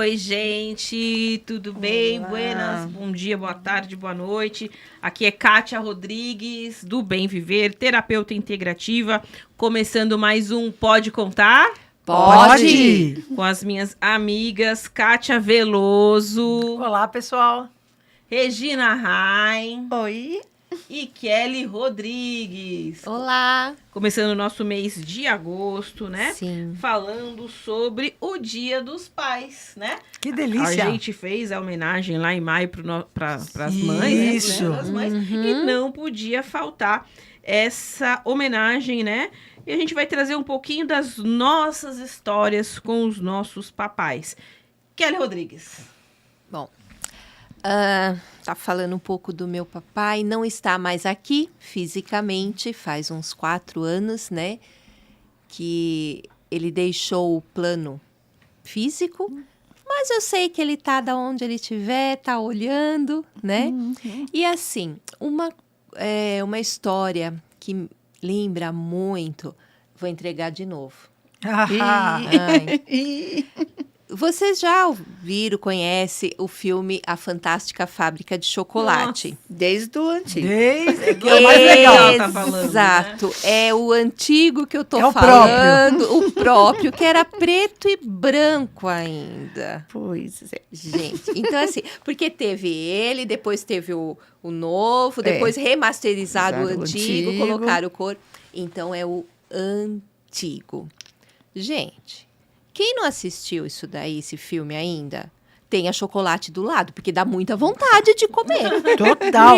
Oi, gente, tudo bem? Olá. Buenas, bom dia, boa tarde, boa noite. Aqui é Kátia Rodrigues, do Bem Viver, terapeuta integrativa, começando mais um Pode Contar? Pode! Com as minhas amigas Kátia Veloso, Olá, pessoal. Regina Rain Oi. e Kelly Rodrigues. Olá! Começando o nosso mês de agosto, né? Sim. Falando sobre o Dia dos Pais, né? Que delícia. A gente fez a homenagem lá em maio para as mães, né? Isso. Dia das mães, e não podia faltar essa homenagem, né? E a gente vai trazer um pouquinho das nossas histórias com os nossos papais. Kelly Rodrigues. Bom, tá falando um pouco do meu papai, não está mais aqui fisicamente, faz uns 4 anos, né? Que ele deixou o plano físico, mas eu sei que ele tá da onde ele estiver, tá olhando, né? E assim, uma história que lembra muito, vou entregar de novo. Ai. Vocês já ouviram, conhecem o filme A Fantástica Fábrica de Chocolate? Nossa. Desde o antigo. Desde que é o mais legal. Tá falando, Exato. É o antigo que eu tô É o falando. O próprio, que era preto e branco ainda. Pois é. Gente, então assim, porque teve ele, depois teve o novo, depois remasterizado o Usaram o antigo, antigo. colocaram cor. Então é o antigo. Gente, quem não assistiu isso daí, esse filme ainda, tenha chocolate do lado, porque dá muita vontade de comer. Total.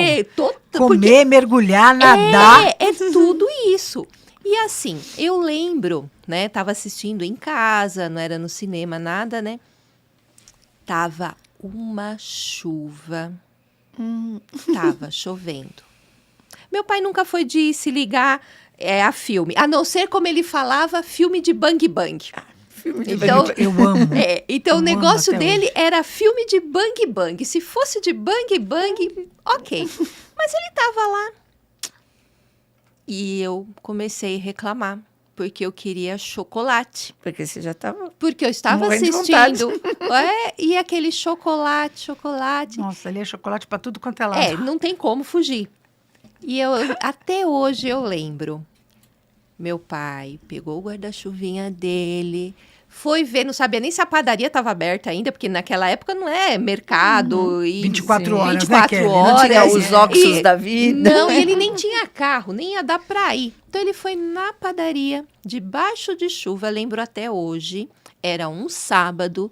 Comer, mergulhar, nadar. É tudo isso. E assim, eu lembro, né? Tava assistindo em casa, não era no cinema, nada, né? Tava uma chuva. Tava chovendo. Meu pai nunca foi de se ligar a filme. A não ser, como ele falava, filme de bang bang. Filme de Então, eu amo. Então Eu o negócio amo até dele era filme de bang bang. Se fosse de bang bang, ok. Mas ele tava lá. E eu comecei a reclamar, porque eu queria chocolate. Porque você já estava... Porque eu estava Morrendo de assistindo. E aquele chocolate. Nossa, ali é chocolate para tudo quanto é lado. Não tem como fugir. E até hoje eu lembro. Meu pai pegou o guarda-chuvinha dele, foi ver, não sabia nem se a padaria estava aberta ainda, porque naquela época não é mercado. 24 horas, 24 né, Kelly? horas. Não tinha Os óculos da vida. Não, e ele nem tinha carro, nem ia dar para ir. Então ele foi na padaria, debaixo de chuva, lembro até hoje, era um sábado,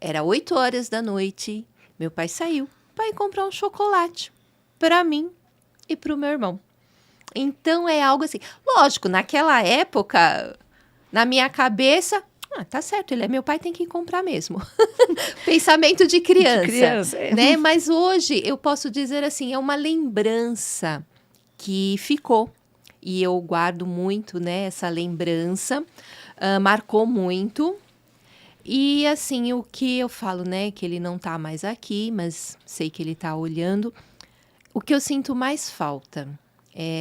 era 8 horas da noite, meu pai saiu para ir comprar um chocolate para mim e para o meu irmão. Então, é algo assim. Lógico, naquela época, na minha cabeça, tá certo, ele é meu pai, tem que comprar mesmo. Pensamento de criança. Né? Mas hoje, eu posso dizer assim, é uma lembrança que ficou. E eu guardo muito, né, essa lembrança. Marcou muito. E, assim, o que eu falo, né, que ele não tá mais aqui, mas sei que ele tá olhando. O que eu sinto mais falta...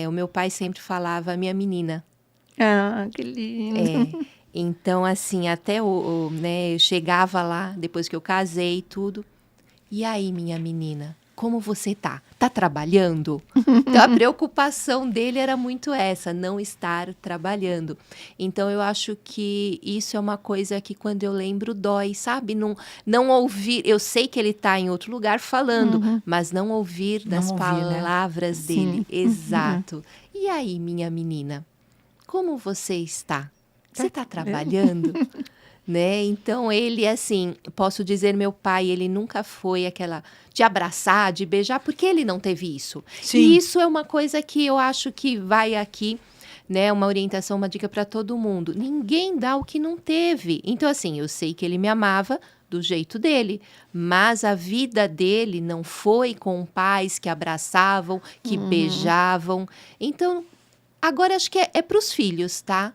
o meu pai sempre falava, minha menina. Ah, que lindo. Então, assim, até né, eu chegava lá, depois que eu casei e tudo. E aí, minha menina, como você tá? Tá trabalhando? Então, a preocupação dele era muito essa, não estar trabalhando. Então, eu acho que isso é uma coisa que, quando eu lembro, dói, sabe? Não ouvir, eu sei que ele tá em outro lugar falando, mas não ouvir das palavras dele. Exato. E aí, minha menina, como você está? Você tá trabalhando? Né? Então, ele, assim, posso dizer, meu pai, ele nunca foi aquela de abraçar, de beijar, porque ele não teve isso. Sim. E isso é uma coisa que eu acho que vai aqui, né? Uma orientação, uma dica para todo mundo. Ninguém dá o que não teve. Então, assim, eu sei que ele me amava do jeito dele, mas a vida dele não foi com pais que abraçavam, que beijavam. Então, agora acho que é para os filhos, tá?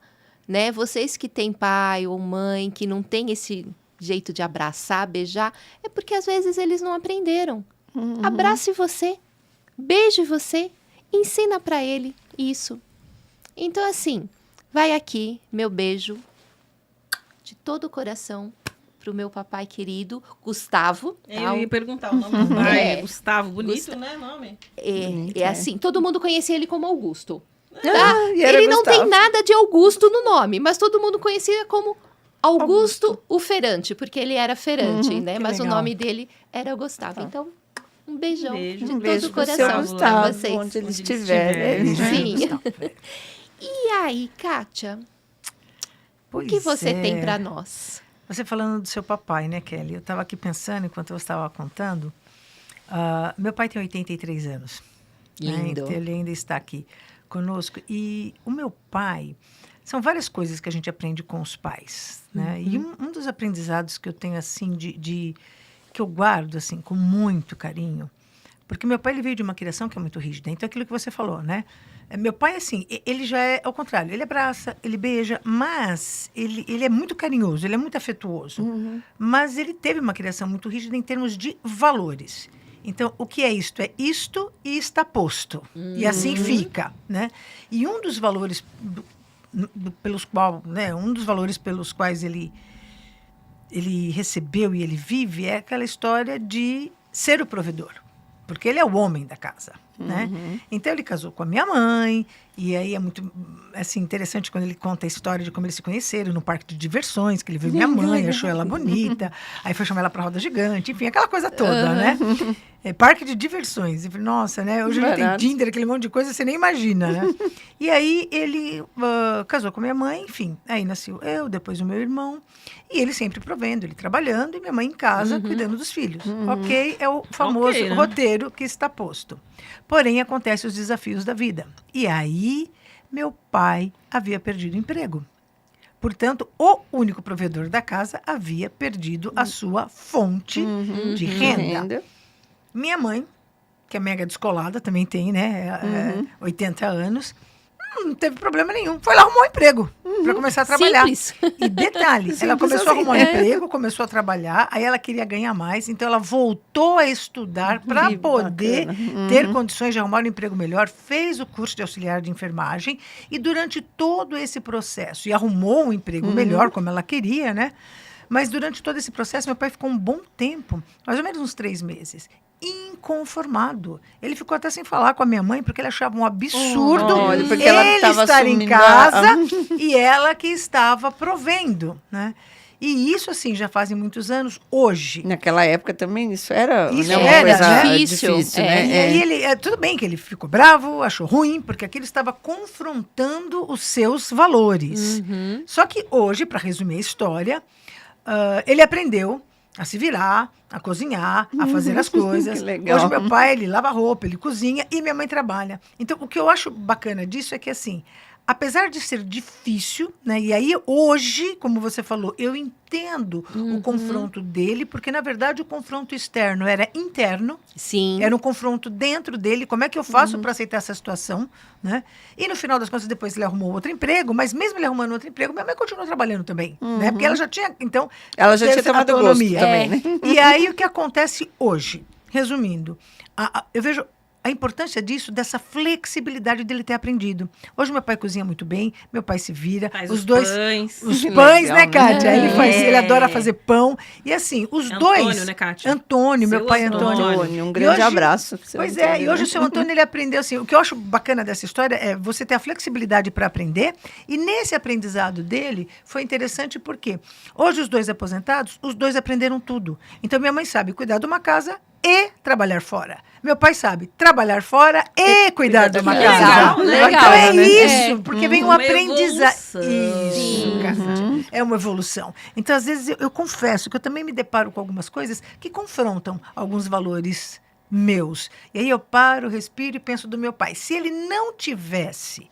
Né? Vocês que têm pai ou mãe que não tem esse jeito de abraçar, beijar, é porque às vezes eles não aprenderam. Abrace você, beije você, ensina para ele isso. Então, assim, vai aqui, meu beijo de todo o coração pro meu papai querido, Gustavo. Eu ia perguntar o nome do pai, Gustavo, bonito, Gustavo. né, nome? É assim, todo mundo conhecia ele como Augusto. Tá? e era Ele não Gustavo. tem nada de Augusto no nome, mas todo mundo conhecia como Augusto o Ferante, porque ele era ferante, né? que Mas legal. o nome dele era Gustavo. Então, um beijão Beijo. de Um todo beijo o pro seu coração Gustavo, pra vocês. onde ele Onde ele estiver. estiver. né? Sim. E aí, Kátia, o que Pois você é. tem para nós? Você falando do seu papai, né, Kelly? Eu estava aqui pensando, enquanto eu estava contando, meu pai tem 83 anos. Né? Lindo. Então, ele ainda está aqui conosco. E o meu pai, são várias coisas que a gente aprende com os pais, né? E um dos aprendizados que eu tenho, assim, que eu guardo, assim, com muito carinho, porque meu pai, ele veio de uma criação que é muito rígida. Então, aquilo que você falou, né? Meu pai, assim, ele já é ao contrário. Ele abraça, ele beija, mas ele é muito carinhoso, ele é muito afetuoso. Mas ele teve uma criação muito rígida em termos de valores. Então, o que é isto? É isto e está posto. E assim fica, né? E um dos valores pelos quais ele recebeu e ele vive é aquela história de ser o provedor. Porque ele é o homem da casa, né? Então, ele casou com a minha mãe, e aí é muito assim, interessante quando ele conta a história de como eles se conheceram no parque de diversões, que ele viu minha mãe, achou ela bonita, aí foi chamar ela para roda gigante, enfim, aquela coisa toda, né? Parque de diversões. Eu falei, nossa, né? Hoje ele tem Barato. Uhum. Tinder, aquele monte de coisa, você nem imagina, né? E aí ele casou com minha mãe, enfim. Aí nasceu eu, depois o meu irmão. E ele sempre provendo, ele trabalhando e minha mãe em casa, cuidando dos filhos. Ok, é o famoso Ok, né? roteiro que está posto. Porém, acontecem os desafios da vida. E aí, meu pai havia perdido o emprego. Portanto, o único provedor da casa havia perdido a sua fonte de renda. Minha mãe, que é mega descolada, também tem, né, 80 anos, não teve problema nenhum. Foi lá arrumar um emprego para começar a trabalhar. Simples. E detalhe, ela Simples começou a assim. arrumar um emprego, começou a trabalhar, aí ela queria ganhar mais, então ela voltou a estudar para Que poder bacana. ter condições de arrumar um emprego melhor, fez o curso de auxiliar de enfermagem e durante todo esse processo, e arrumou um emprego melhor, como ela queria, né? Mas durante todo esse processo, meu pai ficou um bom tempo, mais ou menos uns 3 meses, inconformado. Ele ficou até sem falar com a minha mãe, porque ele achava um absurdo Olha, porque ele ela tava estar em assumindo casa e ela que estava provendo, né? E isso, assim, já fazem muitos anos. Hoje, Naquela época também isso era, Isso né, uma era, coisa né? Difícil, difícil, é. né? e aí ele, tudo bem que ele ficou bravo, achou ruim, porque aquilo estava confrontando os seus valores. Só que hoje, para resumir a história, ele aprendeu a se virar, a cozinhar, a fazer as coisas. Que legal. Hoje meu pai, ele lava roupa, ele cozinha e minha mãe trabalha. Então, o que eu acho bacana disso é que, assim, apesar de ser difícil, né? E aí, hoje, como você falou, eu entendo o confronto dele, porque, na verdade, o confronto externo era interno, Sim. era um confronto dentro dele, como é que eu faço para aceitar essa situação, né? E no final das contas, depois ele arrumou outro emprego, mas mesmo ele arrumando outro emprego, minha mãe continuou trabalhando também, né? Porque ela já tinha, então... Ela já teve tinha essa tomado gosto autonomia. também, né? E aí, o que acontece hoje? Resumindo, eu vejo a importância disso, dessa flexibilidade dele ter aprendido. Hoje meu pai cozinha muito bem, meu pai se vira, Faz os os dois... pães. Os Que pães, legal, né, né? Kátia? Ele É. adora fazer pão. E assim, os Antônio, dois... né, Kátia? Antônio, meu Seu pai Antônio. Antônio. Um E grande hoje- abraço. pro seu Pois Antônio, é, e hoje né? o seu Antônio, ele aprendeu assim, o que eu acho bacana dessa história é você ter a flexibilidade para aprender, e nesse aprendizado dele foi interessante porque hoje os dois aposentados, os dois aprenderam tudo. Então minha mãe sabe cuidar de uma casa e trabalhar fora. Meu pai sabe trabalhar fora e cuidar de uma Legal, casa. legal, Então é né? isso, porque vem um Uma aprendizado. evolução. Isso, Sim. Kátia. É uma evolução. Então, às vezes, eu confesso que eu também me deparo com algumas coisas que confrontam alguns valores meus. E aí eu paro, respiro e penso do meu pai. Se ele não tivesse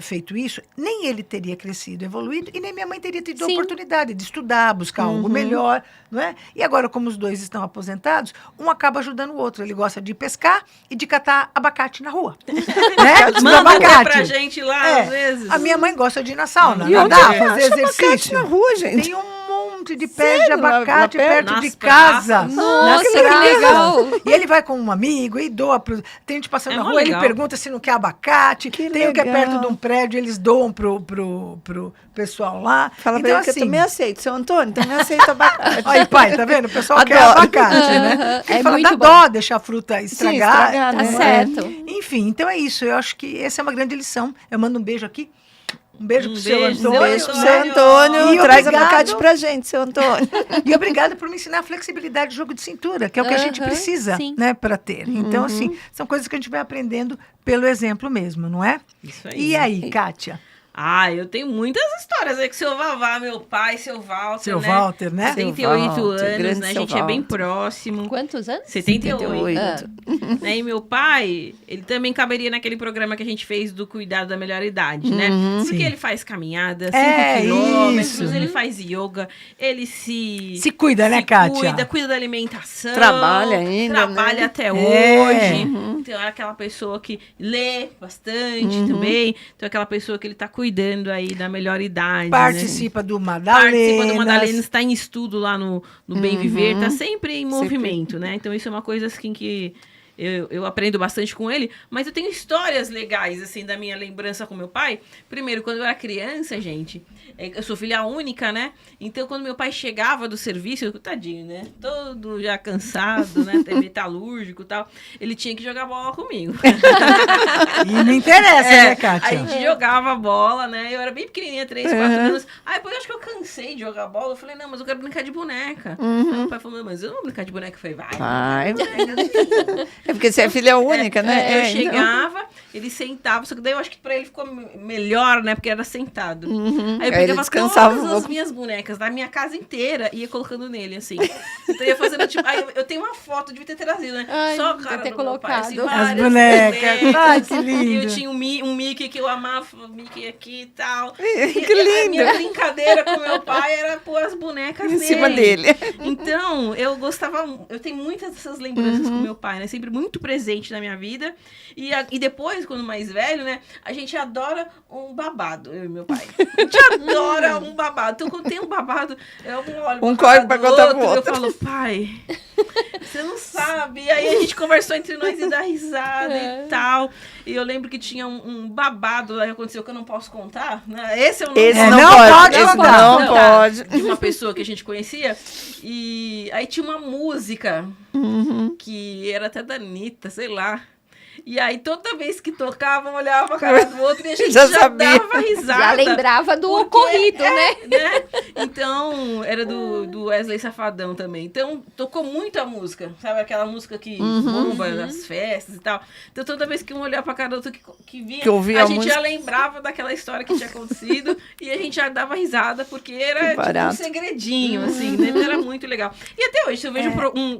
feito isso, nem ele teria crescido, evoluído, e nem minha mãe teria tido a Sim. oportunidade de estudar, buscar algo melhor, não é? E agora, como os dois estão aposentados, um acaba ajudando o outro. Ele gosta de pescar e de catar abacate na rua. Né? Dos Manda um abacate. pra gente lá, É. às vezes. A minha mãe gosta de ir na sauna, E onde nadar, é? fazer Acha abacate exercício. na rua, gente. Tem um monte de pé de Sério? Lá abacate perto? perto de Nas casa. praças? Nossa, Nas que praças. legal. E ele vai com um amigo e doa pro... Tem gente passando É na mó rua, ele legal. pergunta se não quer abacate. Que Tem o que é legal. perto de um prédio, eles doam pro pessoal lá. Fala então, pra ele que eu também aceito. Seu Antônio, também aceito abacate. Aí, pai, tá vendo? O pessoal quer Adoro. abacate, né? Porque É ele fala, muito dá bom. dó deixar a fruta estragar. estragar, Tá né? certo. Enfim, então é isso. Eu acho que essa é uma grande lição. Eu mando um beijo aqui. Um beijo pro seu beijo, Antônio. Um beijo pro né? seu Antônio. E Traz obrigado. abacate pra gente, seu Antônio. E obrigada por me ensinar a flexibilidade de jogo de cintura, que é o que a gente Aham, precisa, sim. né, para ter. Então, assim, são coisas que a gente vai aprendendo pelo exemplo mesmo, não é? Isso aí. E aí, Kátia? Ah, eu tenho muitas histórias aí com o seu Vavá, meu pai, seu Walter, Seu né? Walter, né? 78 Seu Walter, anos, grande né? A seu gente é bem Walter. próximo. Quantos anos? 78. Ah. Né? E meu pai, ele também caberia naquele programa que a gente fez do cuidado da melhor idade, né? Porque Sim. ele faz caminhada, 5 É, quilômetros, isso. ele faz yoga, ele Se cuida, né, Kátia? cuida da alimentação. Trabalha ainda, Trabalha né? até É. hoje. Então, é aquela pessoa que lê bastante também. Então, é aquela pessoa que ele tá cuidando aí da melhor idade, né? Participa do Madalena. Participa do Madalena, está em estudo lá no Bem Viver, tá sempre em Sempre. movimento, né? Então isso é uma coisa assim que eu aprendo bastante com ele, mas eu tenho histórias legais, assim, da minha lembrança com meu pai. Primeiro, quando eu era criança, gente, eu sou filha única, né? Então, quando meu pai chegava do serviço, tadinho, né? Todo já cansado, né? Até metalúrgico e tal, ele tinha que jogar bola comigo. E não interessa, né, Kátia? Aí a gente jogava bola, né? Eu era bem pequenininha, 3, 4 anos. Aí depois eu acho que eu cansei de jogar bola. Eu falei, não, mas eu quero brincar de boneca. Aí meu pai falou, mas eu não vou brincar de boneca. Eu falei, vai. Vai. É porque você é filha única, né? Eu É, então. chegava, ele sentava, só que daí eu acho que pra ele ficou melhor, né? Porque era sentado. Aí eu Aí ele pegava descansava todas um as pouco. minha bonecas da minha casa inteira e ia colocando nele, assim. Então eu ia fazendo, tipo... Aí eu tenho uma foto, devia ter trazido, né? Ai, Só a devia cara ter do meu pai, assim, colocado. As várias bonecas. Ai, que E lindo. eu tinha um Mickey que eu amava, o Mickey aqui e tal. Que A lindo. minha brincadeira com meu pai era pôr as bonecas Em cima dele. Então, eu gostava... Eu tenho muitas dessas lembranças com meu pai, né? Sempre muito presente na minha vida. E depois, quando mais velho, né? A gente adora um babado, eu e meu pai. A gente adora um babado. Então, quando tem um babado, eu olho Um pra corre cara pra do contar pro Eu outro. falo, pai, você não sabe. E aí a gente conversou entre nós e dá risada e tal. E eu lembro que tinha um babado lá que aconteceu que eu não posso contar. Né? Esse eu não Esse É, não, não pode. pode Esse contar. não Não, pode. de uma pessoa que a gente conhecia. E aí tinha uma música que era até da Anitta, sei lá. E aí toda vez que tocava, um olhava pra cara do outro e a gente Já já sabia. dava risada. Já lembrava do Porque ocorrido, né? né? Então, era do Wesley Safadão também. Então, tocou muito a música. Sabe aquela música que bomba nas festas e tal. Então, toda vez que um olhava pra cara do outro que vinha, Que ouvia a a gente música. já lembrava daquela história que tinha acontecido e a gente já dava risada, porque era tipo um barato. segredinho, assim, né? Então, era muito legal. E até hoje, se eu vejo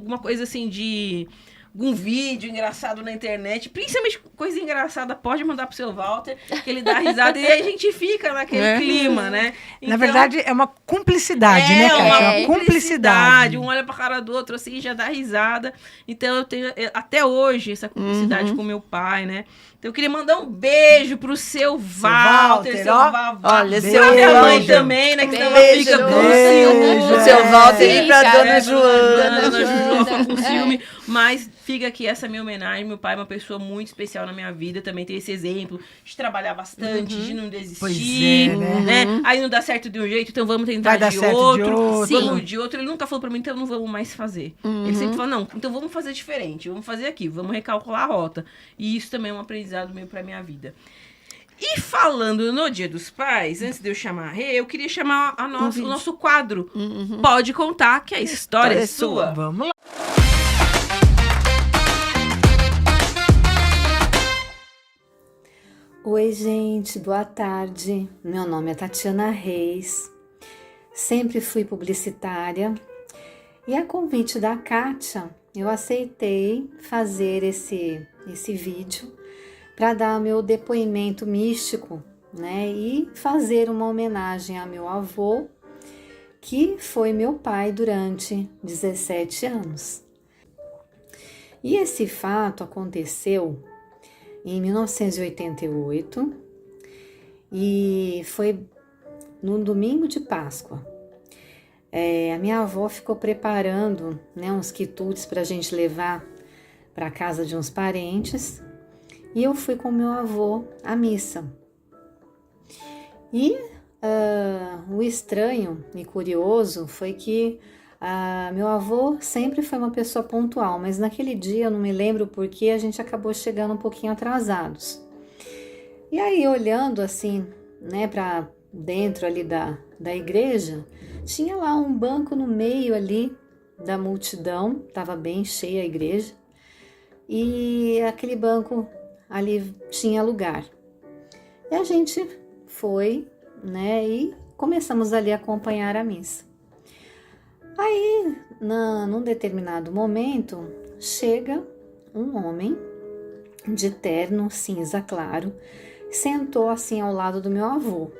uma coisa assim de... algum vídeo engraçado na internet, principalmente coisa engraçada, pode mandar pro seu Walter, que ele dá risada e aí a gente fica naquele clima, né? Na Então, verdade, é uma cumplicidade, né, Kátia? uma É uma cumplicidade. Um olha pra cara do outro assim e já dá risada. Então eu tenho até hoje essa cumplicidade com meu pai, né? Então eu queria mandar um beijo pro seu Walter, seu ó. Vavá. Olha, Beijo. Pra minha mãe Beijo. também, né? Que senão ela Beijo. fica com Beijo. ciúme. O seu Walter e pra Fica, dona né? Joana. Dona Juju Joana. com ciúme. Mas fica aqui essa minha homenagem. Meu pai é uma pessoa muito especial na minha vida. Também tem esse exemplo de trabalhar bastante, de não desistir. Pois é, né? Aí não dá certo de um jeito, então vamos tentar Vai dar de certo de outro. outro. Vamos de outro. Ele nunca falou pra mim, então não vamos mais fazer. Ele sempre falou, não, então vamos fazer diferente. Vamos fazer aqui, vamos recalcular a rota. E isso também é um aprendizado meio pra minha vida. E falando no Dia dos Pais, antes de eu chamar a Rê, eu queria chamar o nosso quadro. Pode contar que a história é sua. Vamos lá. Oi, gente, boa tarde. Meu nome é Tatiana Reis. Sempre fui publicitária e a convite da Kátia, eu aceitei fazer esse vídeo para dar meu depoimento místico, né? E fazer uma homenagem a meu avô, que foi meu pai durante 17 anos. E esse fato aconteceu em 1988 e foi no domingo de Páscoa. a minha avó ficou preparando, né, uns quitutes para a gente levar para a casa de uns parentes. E eu fui com meu avô à missa. E o estranho e curioso foi que meu avô sempre foi uma pessoa pontual, mas naquele dia eu não me lembro porque a gente acabou chegando um pouquinho atrasados. E aí, olhando assim, né, para dentro ali da igreja, tinha lá um banco no meio ali da multidão, estava bem cheia a igreja, e aquele banco ali tinha lugar. E a gente foi, né, e começamos ali a acompanhar a missa. Aí, num determinado momento, chega um homem de terno cinza claro, sentou assim ao lado do meu avô.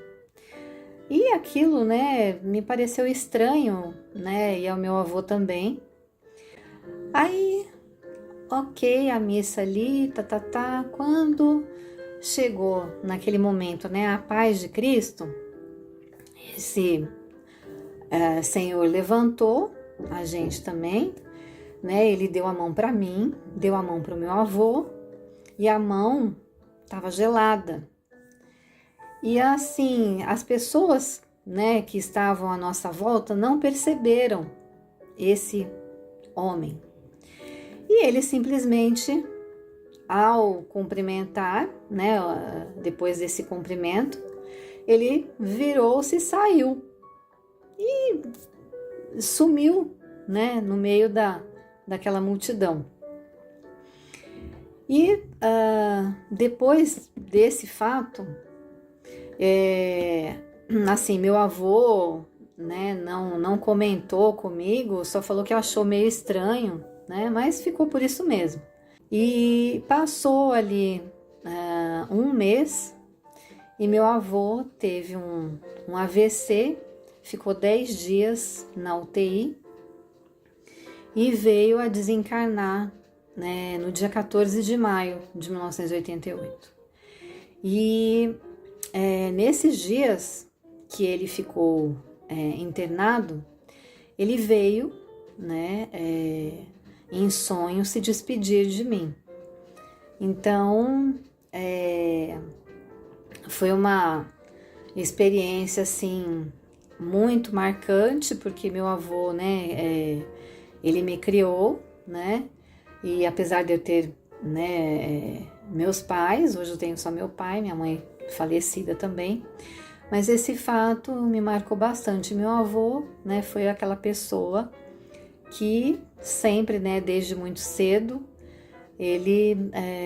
E aquilo, né, me pareceu estranho, né, e ao meu avô também. Aí, ok, a missa ali, quando chegou naquele momento, né, a paz de Cristo, esse senhor levantou, a gente também, né, ele deu a mão para mim, deu a mão para o meu avô, e a mão estava gelada. E assim, as pessoas, né, que estavam à nossa volta não perceberam esse homem. E ele simplesmente, ao cumprimentar, né, depois desse cumprimento, ele virou-se e saiu. E sumiu, né, no meio daquela multidão. E depois desse fato, assim, meu avô, né, não comentou comigo, só falou que achou meio estranho, né, mas ficou por isso mesmo. E passou ali um mês e meu avô teve um AVC, ficou 10 dias na UTI e veio a desencarnar, né, no dia 14 de maio de 1988. E nesses dias que ele ficou internado, ele veio, né, em sonho se despedir de mim. Então, foi uma experiência assim muito marcante, porque meu avô, né, ele me criou, né, e apesar de eu ter, né, meus pais, hoje eu tenho só meu pai, minha mãe falecida também, mas esse fato me marcou bastante. Meu avô, né, foi aquela pessoa que sempre, né, desde muito cedo, ele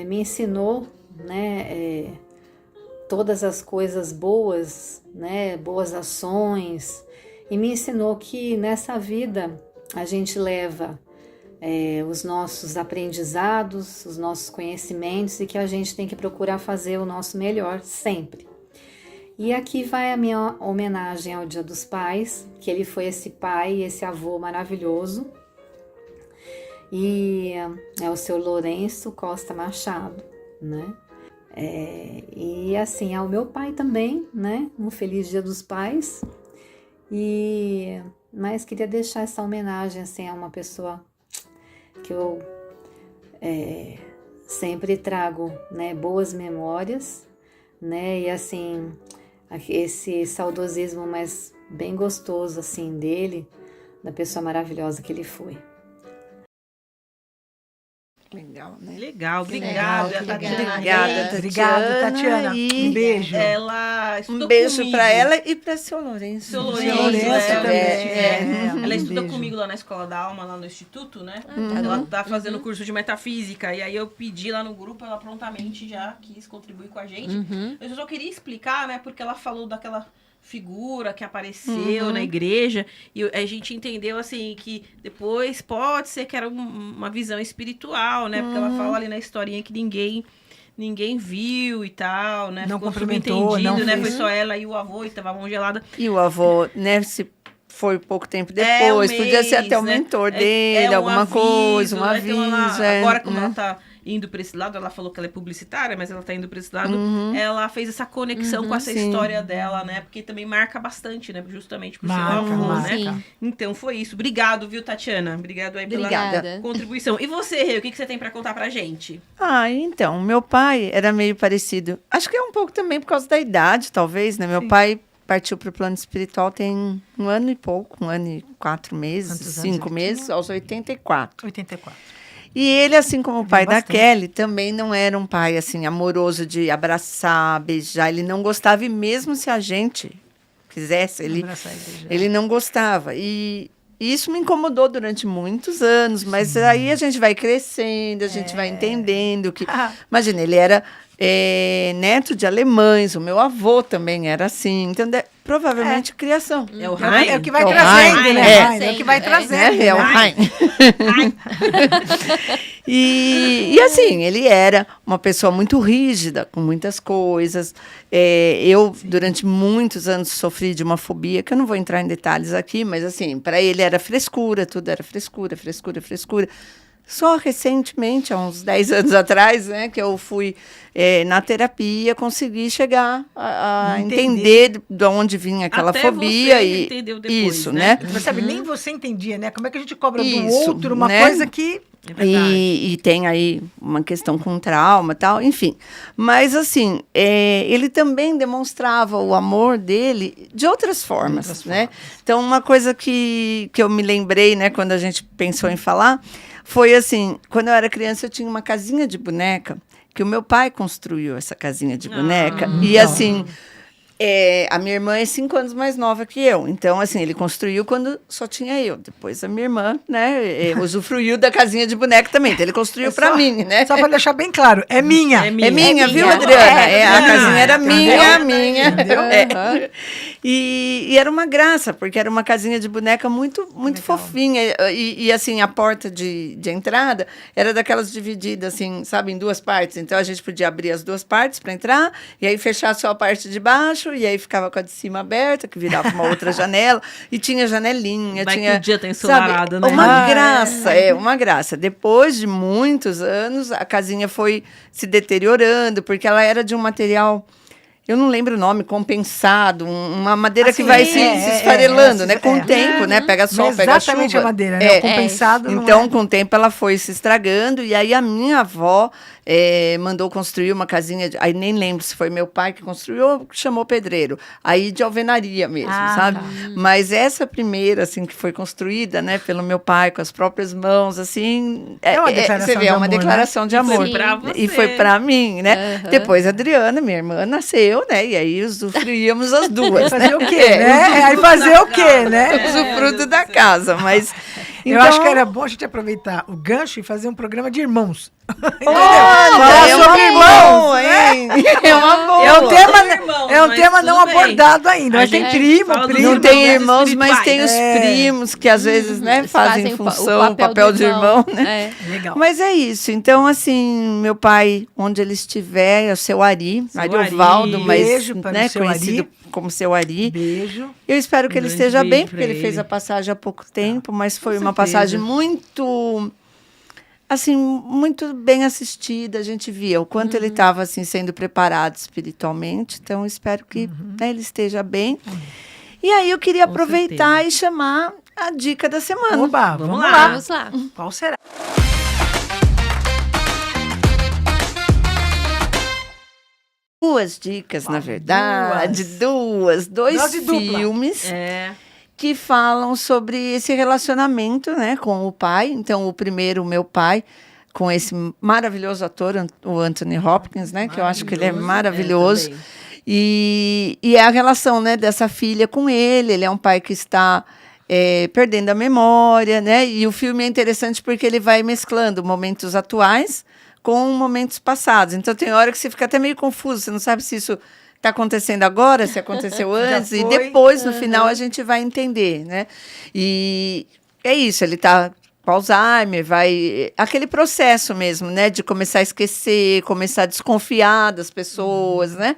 me ensinou, né, todas as coisas boas, né, boas ações, e me ensinou que nessa vida a gente leva os nossos aprendizados, os nossos conhecimentos, e que a gente tem que procurar fazer o nosso melhor sempre. E aqui vai a minha homenagem ao Dia dos Pais, que ele foi esse pai, esse avô maravilhoso, e é o seu Lourenço Costa Machado, né? E assim, ao meu pai também, né? Um feliz Dia dos Pais. Mas queria deixar essa homenagem assim a uma pessoa que eu sempre trago, né, boas memórias, né, e assim, esse saudosismo mais bem gostoso assim dele, da pessoa maravilhosa que ele foi. Legal, né? Legal, obrigada, Tatiana. Obrigada, Tatiana. Um beijo. Ela estudou Um beijo comigo. para ela e para seu Lourenço. Seu Lourenço Lourenço também. Ela Um estudou beijo. comigo lá na Escola da Alma, lá no Instituto, né? Ela tá fazendo curso de metafísica. E aí eu pedi lá no grupo, ela prontamente já quis contribuir com a gente. Eu só queria explicar, né? Porque ela falou daquela figura que apareceu na igreja, e a gente entendeu assim que depois pode ser que era uma visão espiritual, né? Porque ela fala ali na historinha que ninguém viu e tal, né? Não Ficou cumprimentou, subentendido, não né? fez. Foi só ela e o avô e tava a mão gelada. E o avô, né, se foi pouco tempo depois, Um podia ser mês, até o né? mentor dele, um alguma aviso, coisa, um né? Então aviso. agora, como né? ela tá indo para esse lado, ela falou que ela é publicitária, mas ela tá indo para esse lado, ela fez essa conexão com essa história dela, né? Porque também marca bastante, né? Justamente por ser uma avó, né? Sim. Então foi isso. Obrigado, viu, Tatiana? Obrigado aí pela Obrigada. contribuição. E você, Rê, o que você tem para contar pra gente? Então, meu pai era meio parecido. Acho que é um pouco também por causa da idade, talvez, né? Meu pai partiu para o plano espiritual tem 1 ano e pouco, 1 ano e 4 meses, Quantos anos 5 ele meses, tinha? aos 84. 84. E ele, assim como o pai da bastante. Kelly, também não era um pai, assim, amoroso de abraçar, beijar. Ele não gostava, e mesmo se a gente quisesse, Abraçar e beijar. ele não gostava. E isso me incomodou durante muitos anos, mas aí a gente vai crescendo, a gente vai entendendo que... Imagina, ele era neto de alemães, o meu avô também era assim. Então, provavelmente, criação. É o É Rain? o que vai É o trazendo, Rain, né? é. Rain? É o que vai É, trazendo. É o né? Rain. E assim, ele era uma pessoa muito rígida, com muitas coisas. Eu, durante muitos anos, sofri de uma fobia, que eu não vou entrar em detalhes aqui, mas assim, para ele era frescura, tudo era frescura, frescura, frescura. Só recentemente, há uns 10 anos atrás, né, que eu fui na terapia, consegui chegar a entender de onde vinha aquela Até fobia. você entendeu depois, isso, né? né? Mas sabe, nem você entendia, né? Como é que a gente cobra do Isso, outro uma né? coisa que... É verdade. E tem aí uma questão com trauma e tal, enfim. Mas, assim, ele também demonstrava o amor dele de outras formas, né? Então, uma coisa que eu me lembrei, né, quando a gente pensou em falar, foi assim, quando eu era criança, eu tinha uma casinha de boneca, que o meu pai construiu essa casinha de boneca. E, assim... a minha irmã é 5 anos mais nova que eu. Então, assim, ele construiu quando só tinha eu. Depois a minha irmã, né, usufruiu da casinha de boneca também. Então, ele construiu para mim, né? Só para deixar bem claro, é minha. É minha. É minha, viu, minha. Adriana? A Adriana. casinha era minha, minha. Entendeu? É. E era uma graça, porque era uma casinha de boneca muito, muito fofinha. E, assim, a porta de entrada era daquelas divididas, assim, sabe, em 2 partes. Então, a gente podia abrir as 2 partes para entrar, e aí fechar só a parte de baixo, e aí ficava com a de cima aberta, que virava uma outra janela, e tinha janelinha, Vai que tinha... o dia tá ensolarado, sabe, né? uma graça, uma graça. Depois de muitos anos, a casinha foi se deteriorando, porque ela era de um material... Eu não lembro o nome, compensado, uma madeira que vai se esfarelando, né? Com o tempo, né? Pega sol, Não é pega exatamente chuva. a madeira, né? O compensado não Então, é. com o tempo, ela foi se estragando. E aí, a minha avó mandou construir uma casinha... Aí, nem lembro se foi meu pai que construiu ou chamou pedreiro. Aí, de alvenaria mesmo, sabe? Tá. Mas essa primeira, assim, que foi construída, né? Pelo meu pai, com as próprias mãos, assim... É uma declaração você vê, de é uma amor, declaração de E foi amor. pra E você. foi pra mim, né? Depois, a Adriana, minha irmã, nasceu, né? E aí, usufruíamos as duas, Fazer né? o quê, né? Aí fazer o quê, né? Usufruto da casa, mas... Eu acho que era bom a gente aproveitar o gancho e fazer um programa de irmãos. Entendeu? Olha, Falar é sobre uma irmãos, boa, né? hein? É uma boa. É um tema, irmãos, é um mas tema não tudo bem. abordado ainda. A Mas tem gente primo, fala dos primo. Não tem irmãos irmãos, mas tem os espirituais. primos que às vezes, né, Eles fazem o função, o papel do de irmão, né? Legal. Mas é isso. Então, assim, meu pai, onde ele estiver, é o seu Ari, Seu Ariovaldo, Ari. mas Beijo para o né, seu conhecido Ari. como seu Ari. Beijo. Eu espero que ele Grande esteja beijo bem, pra porque ele fez ele. a passagem há pouco tempo, mas foi Com uma certeza. passagem muito, assim, muito bem assistida. A gente via o quanto ele estava, assim, sendo preparado espiritualmente. Então, espero que né, ele esteja bem. E aí, eu queria Com aproveitar e chamar a dica da semana. Oba, Vamos vamos lá. lá. Vamos lá. Qual será? Duas dicas, na verdade. Dois Dose dupla. filmes É. que falam sobre esse relacionamento, né, com o pai. Então, o primeiro, o meu pai, com esse maravilhoso ator, o Anthony Hopkins, né, que eu acho que ele é maravilhoso. também. E é a relação, né, dessa filha com ele. Ele é um pai que está perdendo a memória, né? E o filme é interessante porque ele vai mesclando momentos atuais com momentos passados. Então, tem hora que você fica até meio confuso. Você não sabe se isso está acontecendo agora, se aconteceu antes. E foi. depois, no final, a gente vai entender, né? E é isso, ele está com Alzheimer, vai... Aquele processo mesmo, né? De começar a esquecer, começar a desconfiar das pessoas, né?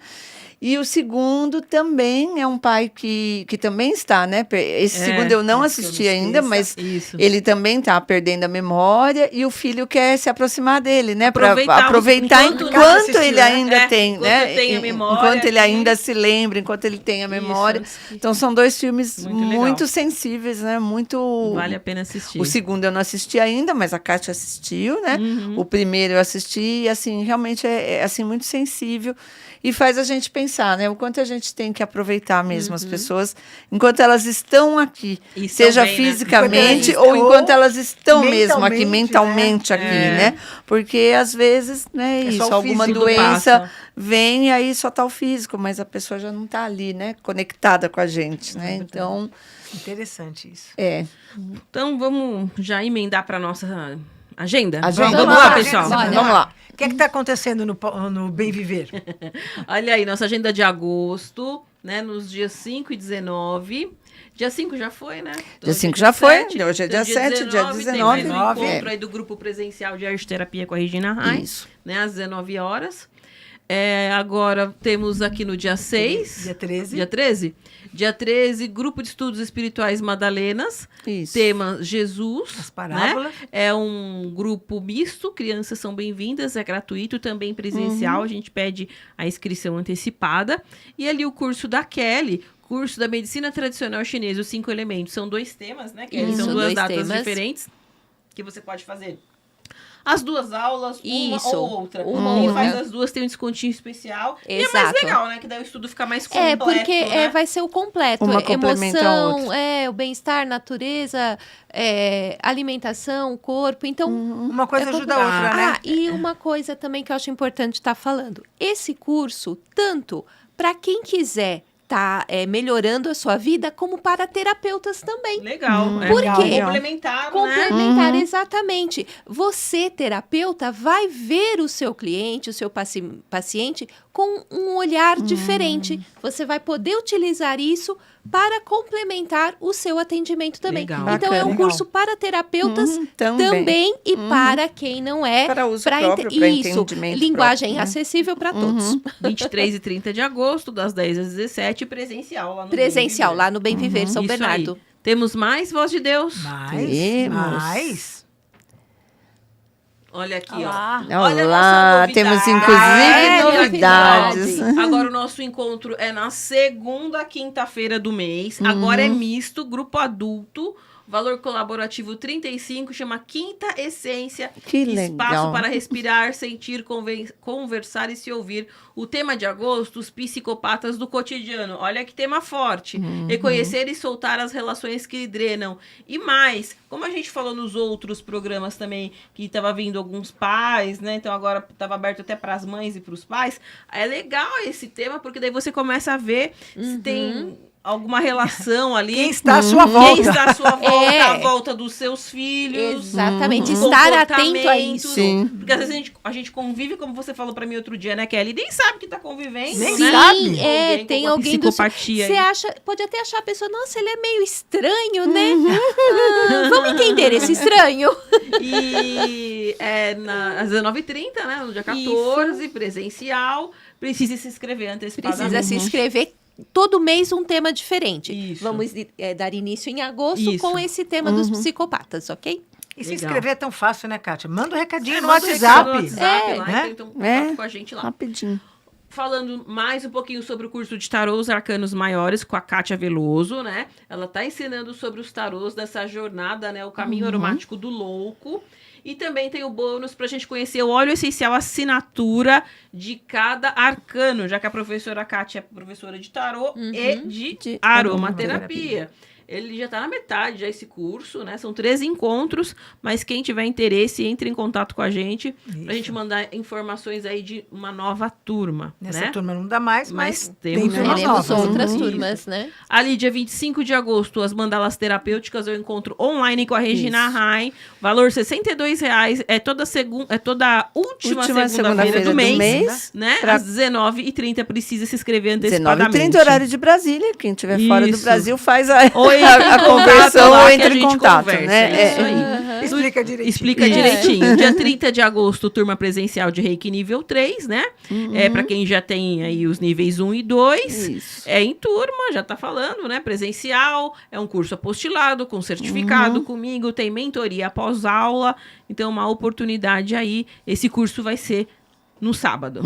E o segundo também é um pai que também está, né? Esse segundo eu não assisti ainda, mas Isso. ele também está perdendo a memória e o filho quer se aproximar dele, né? Para Aproveitar aproveitar enquanto enquanto não ele assistiu, ainda tem, enquanto né? tem a memória, Enquanto ele né? ainda se lembra, enquanto ele tem a memória. Isso, antes que- Então são 2 filmes Muito legal. muito sensíveis, né? Muito. Vale a pena assistir. O segundo eu não assisti ainda, mas a Kátia assistiu, né? O primeiro eu assisti e, assim, realmente é assim, muito sensível e faz a gente pensar, né? O quanto a gente tem que aproveitar mesmo as pessoas enquanto elas estão aqui, E estão seja bem, né? fisicamente Enquanto elas ou enquanto elas estão mesmo aqui, mentalmente, mentalmente aqui, É. né? Porque, às vezes, né, É só isso, o alguma físico doença passa. vem e aí só tá o físico, mas a pessoa já não tá ali, né? Conectada com a gente, né? Então, Interessante isso. Então vamos já emendar para nossa agenda? Agenda. Vamos Vamos lá, lá, pessoal. bora. Vamos lá. O que está acontecendo no Bem Viver? Olha aí, nossa agenda de agosto, né? Nos dias 5 e 19. Dia 5 já foi, né? Dia 5 já foi, 17. hoje é dia 7, dia 19. Tem mais um 19, encontro aí do grupo presencial de arte terapia com a Regina Reis, Isso. né? Às 19 horas. Agora temos aqui no dia 6. Dia 13. Dia 13? Dia 13, Grupo de Estudos Espirituais Madalenas. Isso. Tema Jesus. As parábolas. Né? É um grupo misto, crianças são bem-vindas, é gratuito, também presencial. A gente pede a inscrição antecipada. E ali o curso da Kelly, curso da Medicina Tradicional Chinesa, os 5 elementos. São 2 temas, né, Kelly? Isso, São 2 dois datas temas. diferentes que você pode fazer. As 2 aulas, uma Isso, ou outra. uma Quem ou faz outra. as 2 tem um descontinho especial. E é mais Exato. legal, né? Que daí o estudo fica mais completo, Porque né? vai ser o completo. Uma complementa a Emoção, outra. o bem-estar, natureza, alimentação, corpo. Então, Uma coisa é ajuda a outra, né? e uma coisa também que eu acho importante estar falando. Esse curso, tanto para quem quiser estar melhorando a sua vida, como para terapeutas também. Legal. Por Legal, quê? legal. Complementar, né? Complementar, exatamente. Você, terapeuta, vai ver o seu cliente, o seu paciente, com um olhar diferente. Você vai poder utilizar isso para complementar o seu atendimento também. Legal. Então, é um Bacana. curso para terapeutas Também. e para quem não é. Para uso pra próprio, ente- para isso, entendimento linguagem próprio, né? acessível para todos. 23 e 30 de agosto, das 10 às 17, presencial lá no Presencial, Bem Viver. lá no Bem Viver, São Isso Bernardo. aí. Temos mais Voz de Deus? Mais. Olha aqui, Olá. ó. Olha a Olá, nossa temos novidade. inclusive novidades. novidades. Agora o nosso encontro é na segunda quinta-feira do mês. Agora é misto, grupo adulto. Valor colaborativo 35, chama Quinta Essência. Que Espaço legal. para respirar, sentir, conversar e se ouvir. O tema de agosto, os psicopatas do cotidiano. Olha que tema forte. Reconhecer e soltar as relações que drenam. E mais, como a gente falou nos outros programas também, que estava vindo alguns pais, né? Então agora estava aberto até para as mães e para os pais. É legal esse tema, porque daí você começa a ver se tem alguma relação ali. Quem está à sua volta? Quem está à sua volta, É. à volta dos seus filhos. Exatamente. Estar atento a comportamentos. isso. Sim. Porque às vezes a gente convive, como você falou pra mim outro dia, né, Kelly? Nem sabe que tá convivendo, Nem né? sabe. Alguém Tem com uma alguém do psicopatia Você aí. acha, pode até achar a pessoa, nossa, ele é meio estranho, né? Vamos entender esse estranho. E às 19h30, né? No dia 14, presencial. Precisa se inscrever antecipadamente. Precisa se inscrever. Todo mês um tema diferente. Isso. Vamos dar início em agosto Isso. com esse tema dos psicopatas, ok? E se Legal. inscrever é tão fácil, né, Kátia? Manda um recadinho no Manda um recado WhatsApp. no WhatsApp lá, né? então contato com a gente lá. Rapidinho. Falando mais um pouquinho sobre o curso de tarôs arcanos maiores com a Kátia Veloso, né? Ela tá ensinando sobre os tarôs dessa jornada, né? O caminho aromático do louco. E também tem o bônus pra gente conhecer o óleo essencial assinatura de cada arcano, já que a professora Kátia é professora de tarô e de aromaterapia. Ele já tá na metade, já esse curso, né? São 13 encontros, mas quem tiver interesse, entre em contato com a gente, pra gente mandar informações aí de uma nova turma, Nessa né? turma não dá mais, Mas mas temos tem turmas Teremos novas. outras Isso. turmas, né? Ali, dia 25 de agosto, as mandalas terapêuticas, eu encontro online com a Regina Rain. Valor R$ 62,00. É toda última segunda-feira do mês. Né? Pra- Às 19h30 precisa se inscrever antecipadamente. 19h30, horário de Brasília. Quem estiver fora do Isso. Brasil faz a... Ou a conversão lá ou que a entra em gente contato, conversa, né? é isso aí. Explica direitinho. Explica direitinho. Dia 30 de agosto, turma presencial de Reiki nível 3, né? Para quem já tem aí os níveis 1 e 2. Isso. É em turma, já tá falando, né? Presencial, é um curso apostilado, com certificado comigo, tem mentoria após aula. Então, uma oportunidade aí. Esse curso vai ser no sábado.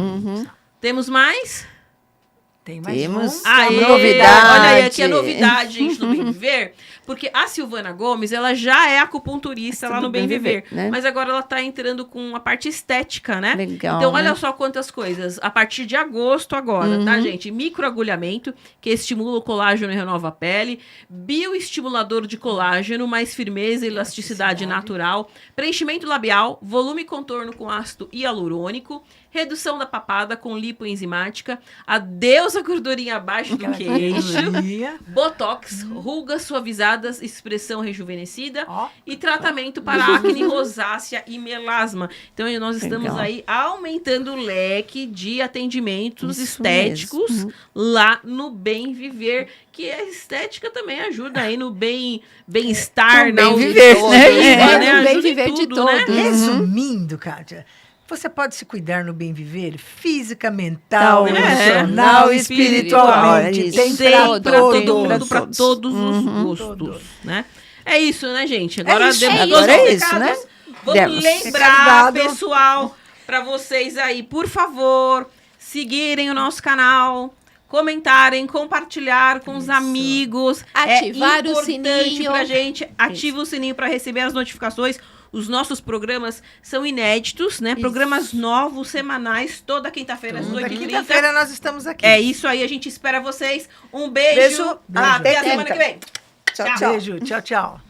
Temos mais? Tem mais Temos. um. Aê, novidade. olha aí, aqui a novidade, gente, no Bem Viver. Porque a Silvana Gomes, ela já é acupunturista lá no Bem Viver. né? Mas agora ela tá entrando com a parte estética, né? Legal, Então, olha né? só quantas coisas. A partir de agosto agora, tá, gente? Microagulhamento, que estimula o colágeno e renova a pele. Bioestimulador de colágeno, mais firmeza e elasticidade natural. Preenchimento labial, volume e contorno com ácido hialurônico. Redução da papada com lipoenzimática. Adeus a gordurinha abaixo do queixo. Botox, rugas suavizadas, expressão rejuvenescida. Ó. E tratamento para acne, rosácea e melasma. Então, nós estamos Legal. aí aumentando o leque de atendimentos Isso estéticos mesmo. lá no Bem Viver, que a estética também ajuda aí no bem-estar, No na bem viver, audição, né? né? No bem Ajuda em viver de tudo, né? todos. Resumindo, Kátia, você pode se cuidar no bem viver física, mental, É, emocional e espiritualmente. espiritual, Tem Tem pra para todo todos. mundo, para todos os gostos, Todos. né? É isso, né, gente? Agora isso. demos Agora todos é os isso, recados. né? Vamos Demos. lembrar, Recado dado. pessoal, para vocês aí, por favor, seguirem o nosso canal, comentarem, compartilhar com os amigos. Ativar o importante sininho. pra gente. Ativa o sininho para receber as notificações. Os nossos programas são inéditos, né? Programas novos, semanais, toda quinta-feira às Toda 8h30. quinta-feira nós estamos aqui. É isso aí, a gente espera vocês. Um beijo. Beijo. Até a Até semana que vem. Tchau, tchau. Beijo, tchau, tchau.